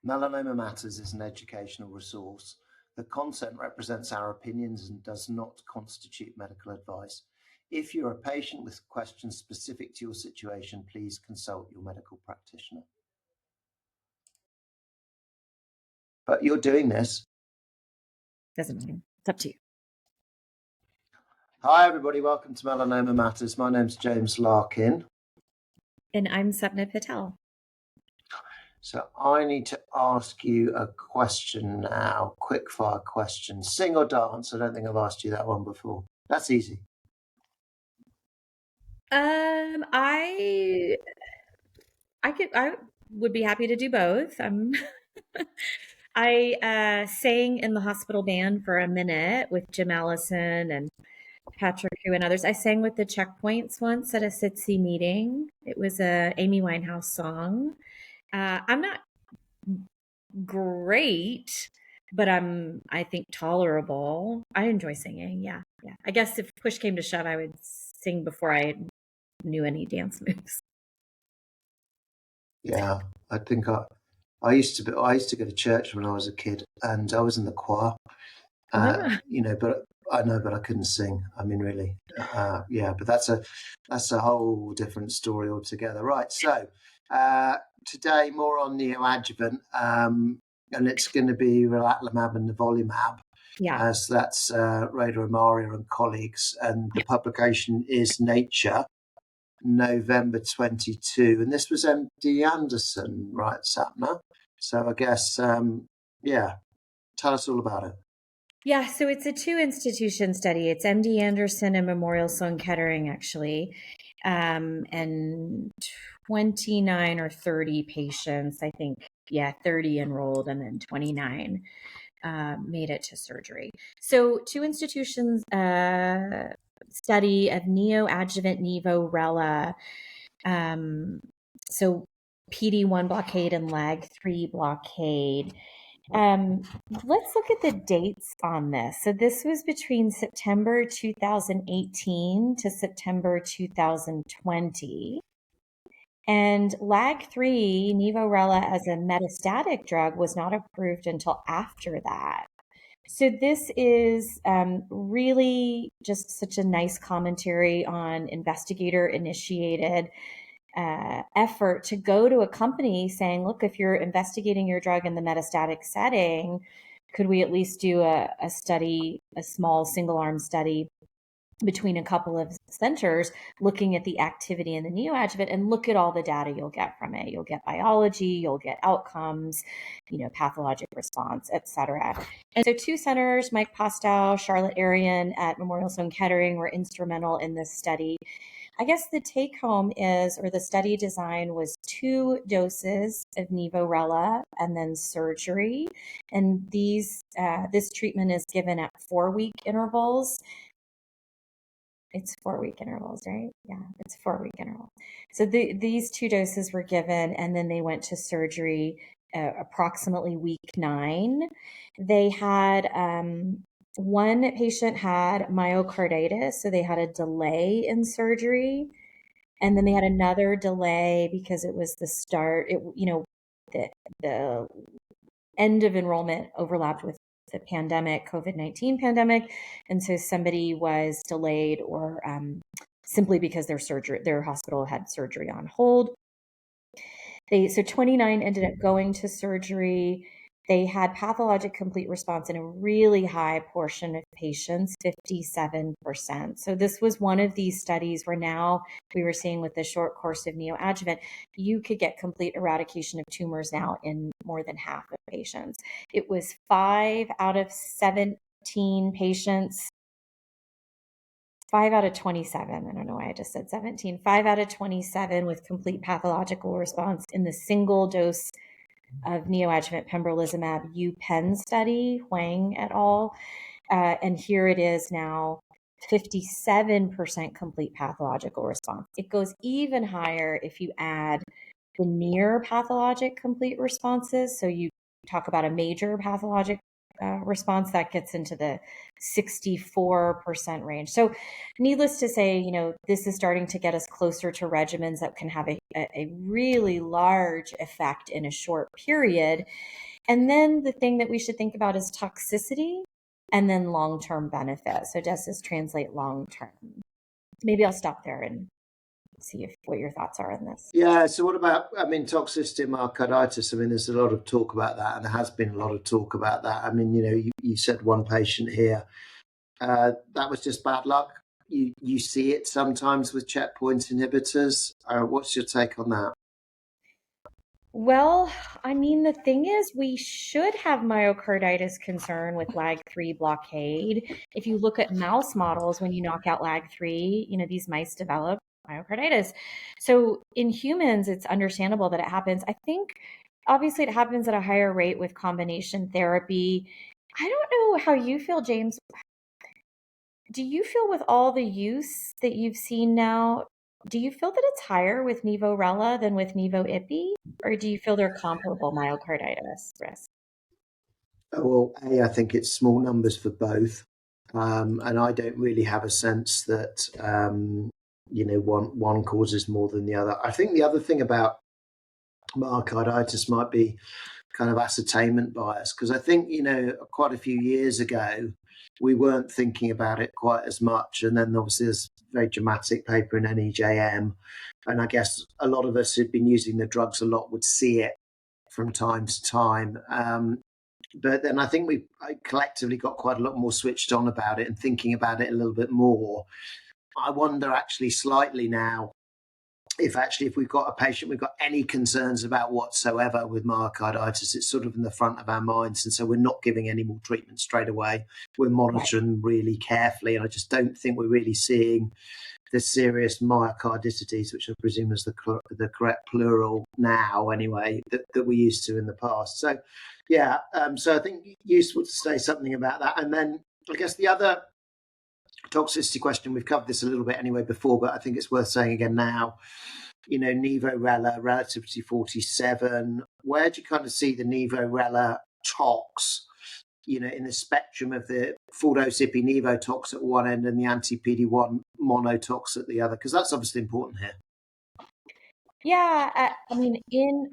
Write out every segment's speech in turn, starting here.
Melanoma Matters is an educational resource. The content represents our opinions and does not constitute medical advice. If you're a patient with questions specific to your situation, please consult your medical practitioner. But you're doing this. Doesn't matter. It's up to you. Hi, everybody. Welcome to Melanoma Matters. My name's James Larkin. And I'm Sapna Patel. So I need to ask you a question now, quick fire question. Sing or dance? I don't think I've asked you that one before. That's easy. I would be happy to do both. I sang in the hospital band for a minute with Jim Allison and Patrick Hu and others. I sang with the Checkpoints once at a SITC meeting. It was a Amy Winehouse song. I'm not great, but I think tolerable. I enjoy singing. Yeah. I guess if push came to shove, I would sing before I knew any dance moves. Yeah, I think I used to go to church when I was a kid, and I was in the choir. But I couldn't sing. I mean, really, but that's a whole different story altogether. Right. So today more on neoadjuvant, and it's going to be Relatlimab and Nivolumab. Yeah. So that's Rada Amaria and colleagues, and the publication is Nature, November 22, and this was MD Anderson, right, Sapna? So I guess, tell us all about it. Yeah, so it's a 2-institution study. It's MD Anderson and Memorial Sloan Kettering, actually, and 29 or 30 patients, I think. Yeah, 30 enrolled, and then 29 made it to surgery. So 2 institutions study of neoadjuvant NivoRela. So PD-1 blockade and LAG-3 blockade. Let's look at the dates on this. So this was between September 2018 to September 2020. And LAG-3, NivoRela, as a metastatic drug, was not approved until after that. So this is really just such a nice commentary on investigator-initiated effort to go to a company saying, look, if you're investigating your drug in the metastatic setting, could we at least do a study, a small single-arm study between a couple of centers looking at the activity in the neoadjuvant, and look at all the data you'll get from it. You'll get biology, you'll get outcomes, pathologic response, et cetera. And so 2 centers, Mike Postow, Charlotte Arian at Memorial Sloan Kettering, were instrumental in this study. I guess the take home is, or the study design was 2 doses of NivoRela and then surgery. And this treatment is given at 4-week intervals. It's 4-week intervals, right? Yeah, it's 4-week intervals. So these 2 doses were given, and then they went to surgery approximately week 9. They had one patient had myocarditis, so they had a delay in surgery, and then they had another delay because it was the start. The end of enrollment overlapped with the pandemic, COVID-19 pandemic. And so somebody was delayed or simply because their hospital had surgery on hold. So 29 ended up going to surgery. They had pathologic complete response in a really high portion of patients, 57%. So this was one of these studies where now we were seeing with the short course of neoadjuvant, you could get complete eradication of tumors now in more than half of patients. It was 5 out of 17 patients. 5 out of 27. I don't know why I just said 17. 5 out of 27 with complete pathological response in the single dose of neoadjuvant pembrolizumab UPenn study, Huang et al. And here it is now 57% complete pathological response. It goes even higher if you add the near pathologic complete responses. So you talk about a major pathologic response, that gets into the 64% range. So needless to say, this is starting to get us closer to regimens that can have a really large effect in a short period. And then the thing that we should think about is toxicity and then long-term benefit. So does this translate long-term? Maybe I'll stop there and see what your thoughts are on this. Yeah. So what about, toxicity and myocarditis? There's a lot of talk about that, and there has been a lot of talk about that. You said one patient here, that was just bad luck. You see it sometimes with checkpoint inhibitors. What's your take on that? Well, the thing is, we should have myocarditis concern with LAG3 blockade. If you look at mouse models, when you knock out LAG3, these mice develop myocarditis. So in humans, it's understandable that it happens. I think obviously it happens at a higher rate with combination therapy. I don't know how you feel, James. Do you feel with all the use that you've seen now, do you feel that it's higher with NivoRela than with Nivo-Ipi? Or do you feel they're comparable myocarditis risk? Well, I think it's small numbers for both. And I don't really have a sense that, one causes more than the other. I think the other thing about myocarditis might be kind of ascertainment bias, because I think, quite a few years ago, we weren't thinking about it quite as much. And then obviously there's a very dramatic paper in NEJM. And I guess a lot of us who'd been using the drugs a lot would see it from time to time. But then I think I collectively got quite a lot more switched on about it and thinking about it a little bit more. I wonder actually slightly now if we've got a patient, we've got any concerns about whatsoever with myocarditis, it's sort of in the front of our minds. And so we're not giving any more treatment straight away. We're monitoring really carefully. And I just don't think we're really seeing the serious myocarditities, which I presume is the correct plural now anyway, that we used to in the past. So, yeah, so I think useful to say something about that. And then I guess the other toxicity question, we've covered this a little bit anyway before, but I think it's worth saying again now, NivoRela, relativity 47, where do you kind of see the NivoRela tox, in the spectrum of the full dose Ipi-Nivo tox at one end and the anti-PD-1 monotox at the other? Because that's obviously important here. Yeah,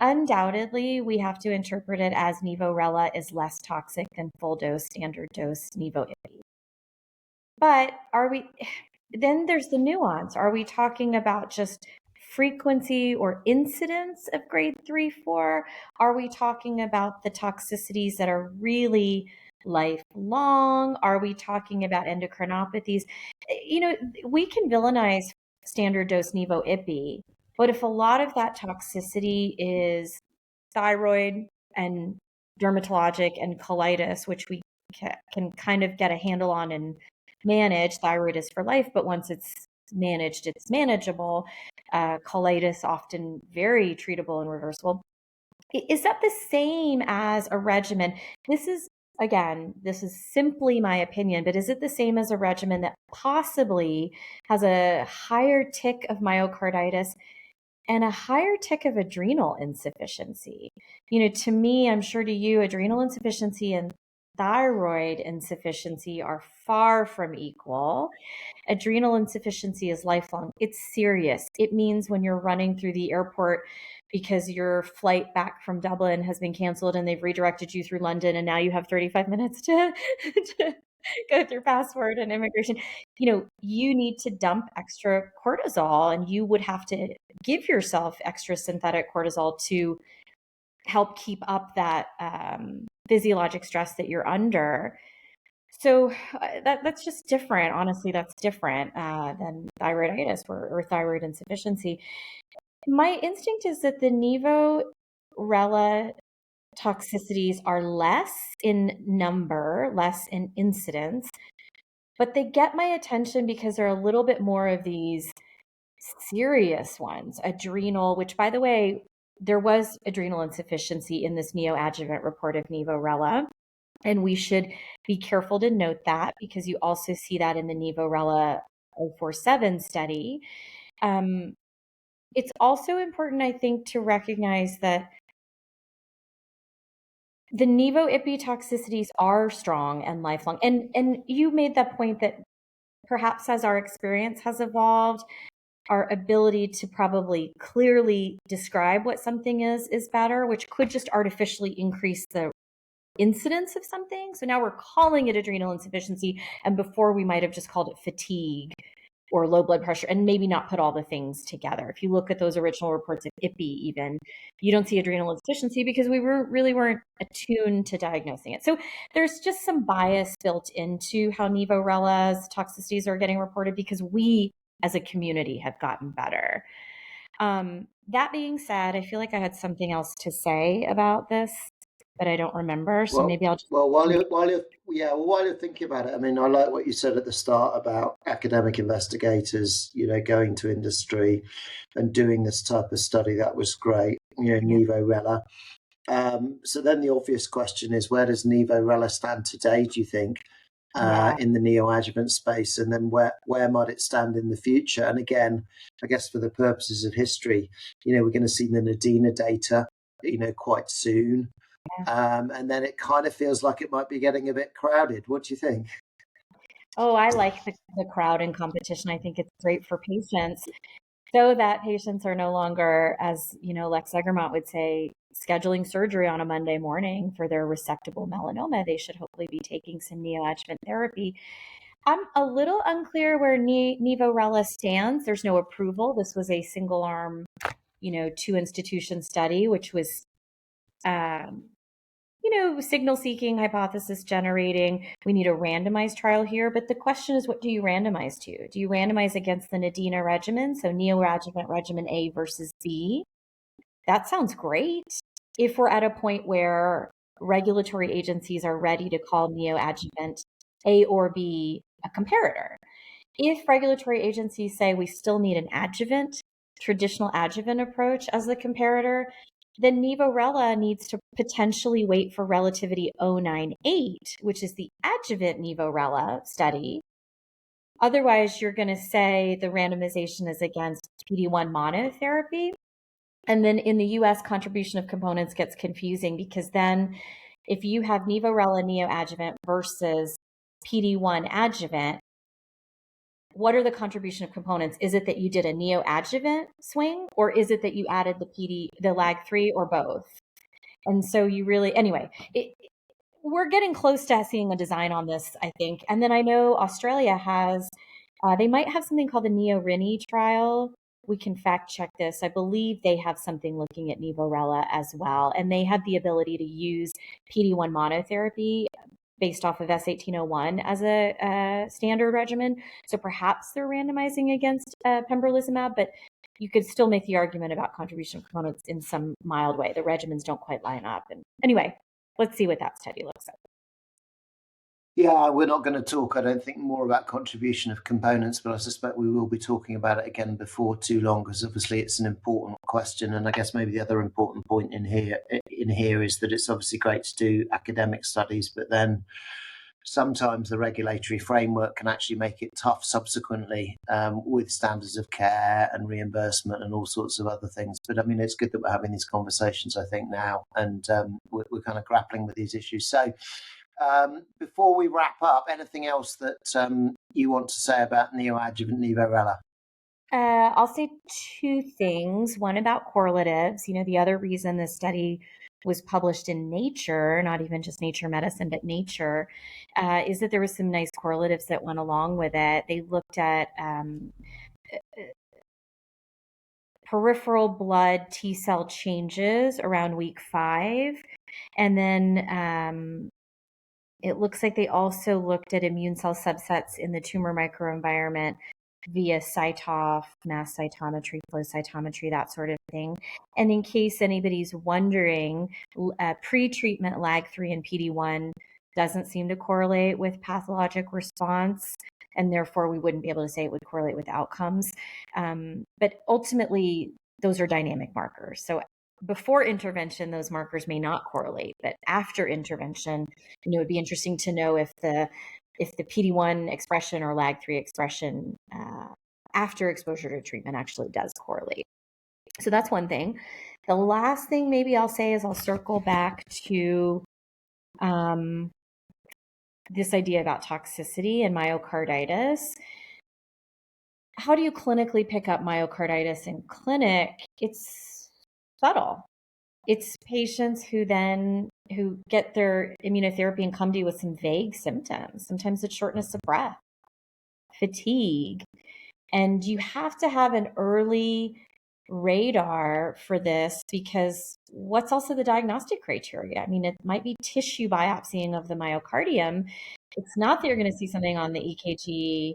undoubtedly, we have to interpret it as NivoRela is less toxic than full dose, standard dose Nivo-Ipi. But then there's the nuance. Are we talking about just frequency or incidence of grade 3-4? Are we talking about the toxicities that are really lifelong? Are we talking about endocrinopathies? We can villainize standard dose Nivo-Ipi, but if a lot of that toxicity is thyroid and dermatologic and colitis, which we can kind of get a handle on and manage, thyroid is for life, but once it's managed, it's manageable. Colitis, often very treatable and reversible. Is that the same as a regimen? This is simply my opinion, but is it the same as a regimen that possibly has a higher tick of myocarditis and a higher tick of adrenal insufficiency? To me, I'm sure to you, adrenal insufficiency and thyroid insufficiency are far from equal. Adrenal insufficiency is lifelong. It's serious. It means when you're running through the airport because your flight back from Dublin has been canceled and they've redirected you through London, and now you have 35 minutes to go through passport and immigration. You need to dump extra cortisol, and you would have to give yourself extra synthetic cortisol to help keep up that physiologic stress that you're under. So that's just different. Honestly, that's different than thyroiditis or thyroid insufficiency. My instinct is that the NivoRela toxicities are less in number, less in incidence, but they get my attention because there are a little bit more of these serious ones. Adrenal, which by the way, there was adrenal insufficiency in this neoadjuvant report of NivoRela. And we should be careful to note that because you also see that in the NivoRela 047 study. It's also important, I think, to recognize that the Nivo-Ipi toxicities are strong and lifelong. And you made that point that perhaps as our experience has evolved, our ability to probably clearly describe what something is better, which could just artificially increase the incidence of something. So now we're calling it adrenal insufficiency, and before we might have just called it fatigue or low blood pressure and maybe not put all the things together. If you look at those original reports of IPI even, you don't see adrenal insufficiency because we really weren't attuned to diagnosing it. So there's just some bias built into how NivoRela's toxicities are getting reported because we as a community have gotten better. That being said, I feel like I had something else to say about this, but I don't remember. So maybe I'll just... while you're thinking about it, I mean, I like what you said at the start about academic investigators, going to industry and doing this type of study. That was great, NivoRela. So then the obvious question is, where does NivoRela stand today, do you think, in the neoadjuvant space? And then where might it stand in the future? And again, I guess for the purposes of history, we're going to see the NADINA data, quite soon. And then it kind of feels like it might be getting a bit crowded. What do you think? Oh, I like the crowd and competition. I think it's great for patients so that patients are no longer, as Lex Egermont would say, scheduling surgery on a Monday morning for their resectable melanoma. They should hopefully be taking some neoadjuvant therapy. I'm a little unclear where NivoRela stands. There's no approval. This was a single arm, 2-institution study, which was signal seeking, hypothesis generating. We need a randomized trial here. But the question is, what do you randomize to? Do you randomize against the NADINA regimen? So neoadjuvant regimen A versus B. That sounds great. If we're at a point where regulatory agencies are ready to call neoadjuvant A or B a comparator. If regulatory agencies say we still need an adjuvant, traditional adjuvant approach as the comparator, then NivoRela needs to potentially wait for Relativity 098, which is the adjuvant NivoRela study. Otherwise, you're going to say the randomization is against PD-1 monotherapy. And then in the US, contribution of components gets confusing because then if you have NivoRela neoadjuvant versus PD-1 adjuvant, what are the contribution of components? Is it that you did a neoadjuvant swing, or is it that you added the LAG3, or both? And so you really, anyway, we're getting close to seeing a design on this, I think. And then I know Australia has, they might have something called the NeoRini trial. We can fact check this. I believe they have something looking at NivoRela as well. And they have the ability to use PD-1 monotherapy based off of S1801 as a standard regimen. So perhaps they're randomizing against pembrolizumab, but you could still make the argument about contribution of components in some mild way. The regimens don't quite line up. And anyway, let's see what that study looks like. Yeah, we're not going to talk, I don't think, more about contribution of components, but I suspect we will be talking about it again before too long, because obviously it's an important question. And I guess maybe the other important point in here is that it's obviously great to do academic studies, but then sometimes the regulatory framework can actually make it tough subsequently with standards of care and reimbursement and all sorts of other things. But I mean, it's good that we're having these conversations, I think, now, and we're kind of grappling with these issues. So before we wrap up, anything else that you want to say about neoadjuvant NivoRela? I'll say two things. One about correlatives. The other reason this study was published in Nature, not even just Nature Medicine, but Nature, is that there was some nice correlatives that went along with it. They looked at peripheral blood T cell changes around week 5. And then it looks like they also looked at immune cell subsets in the tumor microenvironment via cytoph, mass cytometry, flow cytometry, that sort of thing. And in case anybody's wondering, pre-treatment LAG3 and PD-1 doesn't seem to correlate with pathologic response, and therefore we wouldn't be able to say it would correlate with outcomes. But ultimately, those are dynamic markers. So before intervention, those markers may not correlate, but after intervention, it would be interesting to know if the PD-1 expression or LAG3 expression after exposure to treatment actually does correlate. So that's one thing. The last thing maybe I'll say is I'll circle back to this idea about toxicity and myocarditis. How do you clinically pick up myocarditis in clinic? It's subtle. It's patients who get their immunotherapy and come to you with some vague symptoms. Sometimes it's shortness of breath, fatigue, and you have to have an early radar for this, because what's also the diagnostic criteria? I mean, it might be tissue biopsying of the myocardium. It's not that you're going to see something on the EKG,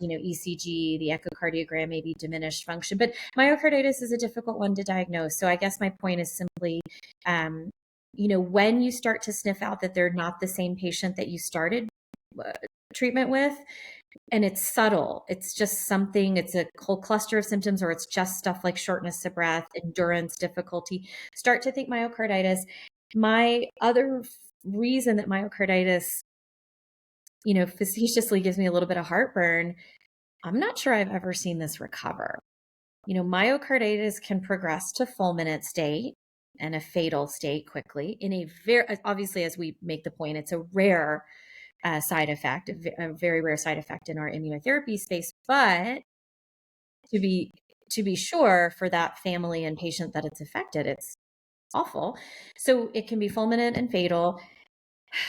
ECG, the echocardiogram, maybe diminished function, but myocarditis is a difficult one to diagnose. So I guess my point is simply, when you start to sniff out that they're not the same patient that you started treatment with, and it's subtle, it's just something, it's a whole cluster of symptoms, or it's just stuff like shortness of breath, endurance difficulty, start to think myocarditis. My other reason that myocarditis, facetiously gives me a little bit of heartburn, I'm not sure I've ever seen this recover. Myocarditis can progress to fulminant state and a fatal state quickly in a obviously, as we make the point, it's a rare side effect, a very rare side effect in our immunotherapy space. But to be sure, for that family and patient that it's affected, it's awful. So it can be fulminant and fatal.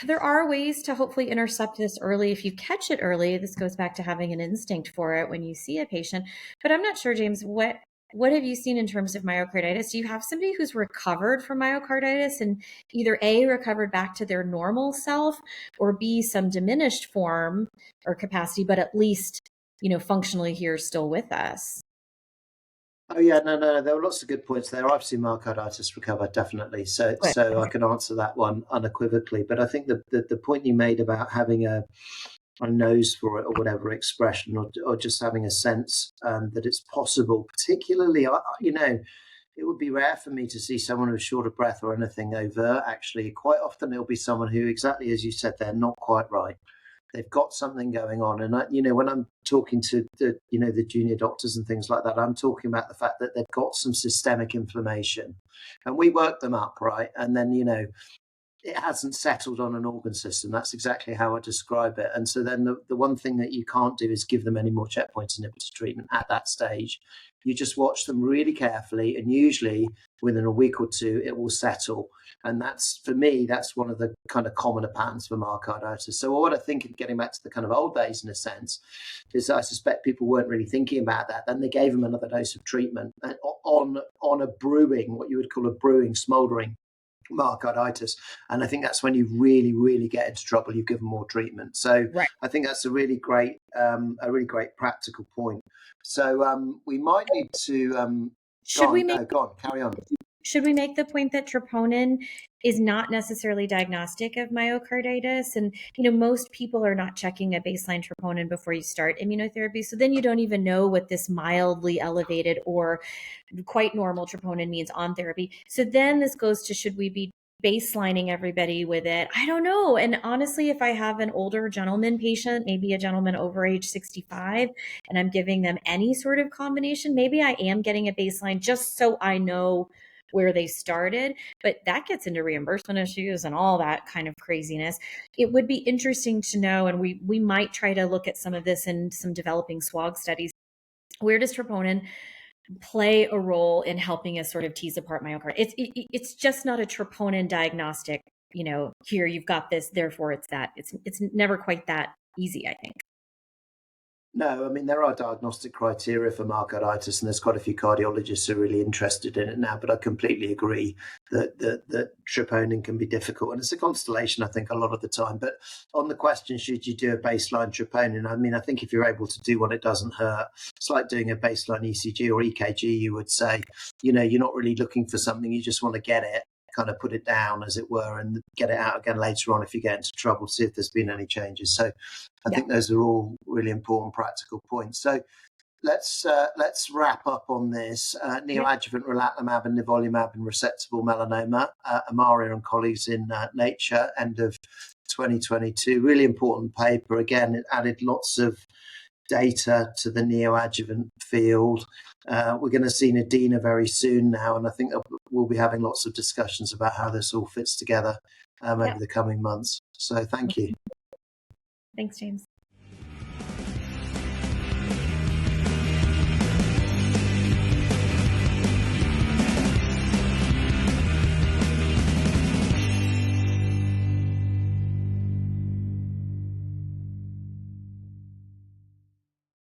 There are ways to hopefully intercept this early. If you catch it early, this goes back to having an instinct for it when you see a patient. But I'm not sure, James, what have you seen in terms of myocarditis? Do you have somebody who's recovered from myocarditis and either A, recovered back to their normal self, or B, some diminished form or capacity, but at least, functionally here still with us? Oh yeah, no. There were lots of good points there. I've seen myocarditis recover, definitely. So I can answer that one unequivocally. But I think the point you made about having a nose for it, or whatever expression, or just having a sense that it's possible, particularly, it would be rare for me to see someone who's short of breath or anything overt. Actually, quite often it'll be someone who, exactly as you said, they're not quite right. They've got something going on. And, when I'm talking to the junior doctors and things like that, I'm talking about the fact that they've got some systemic inflammation, and we work them up, right? And then, it hasn't settled on an organ system. That's exactly how I describe it. And so then the one thing that you can't do is give them any more checkpoint inhibitor treatment at that stage. You just watch them really carefully, and usually within a week or two, it will settle. And that's, for me, that's one of the kind of commoner patterns for myocarditis. So what I think, getting back to the kind of old days in a sense, is I suspect people weren't really thinking about that. Then they gave them another dose of treatment on a brewing, what you would call a brewing, smouldering myocarditis, and I think that's when you really, really get into trouble. You give them more treatment. So right. I think that's a really great practical point. So we might need to go on, carry on. Should we make the point that troponin is not necessarily diagnostic of myocarditis? And, most people are not checking a baseline troponin before you start immunotherapy. So then you don't even know what this mildly elevated or quite normal troponin means on therapy. So then this goes to, should we be baselining everybody with it? I don't know. And honestly, if I have an older gentleman patient, maybe a gentleman over age 65, and I'm giving them any sort of combination, maybe I am getting a baseline just so I know where they started, but that gets into reimbursement issues and all that kind of craziness. It would be interesting to know, and we might try to look at some of this in some developing SWOG studies. Where does troponin play a role in helping us sort of tease apart myocarditis? It's just not a troponin diagnostic, here you've got this, therefore it's that. It's never quite that easy, I think. No, I mean, there are diagnostic criteria for myocarditis, and there's quite a few cardiologists who are really interested in it now, but I completely agree that troponin can be difficult, and it's a constellation, I think, a lot of the time. But on the question, should you do a baseline troponin? I mean, I think if you're able to do one, it doesn't hurt. It's like doing a baseline ECG or EKG, you would say. You're not really looking for something, you just want to get it, kind of put it down, as it were, and get it out again later on if you get into trouble, see if there's been any changes. So I think those are all really important practical points. So let's wrap up on this. Neoadjuvant relatlimab and nivolumab in resectable melanoma. Amaria and colleagues in Nature, end of 2022. Really important paper. Again, it added lots of data to the neoadjuvant field. We're going to see Nadina very soon now, and I think that we'll be having lots of discussions about how this all fits together over the coming months. So thank you. Thanks, James.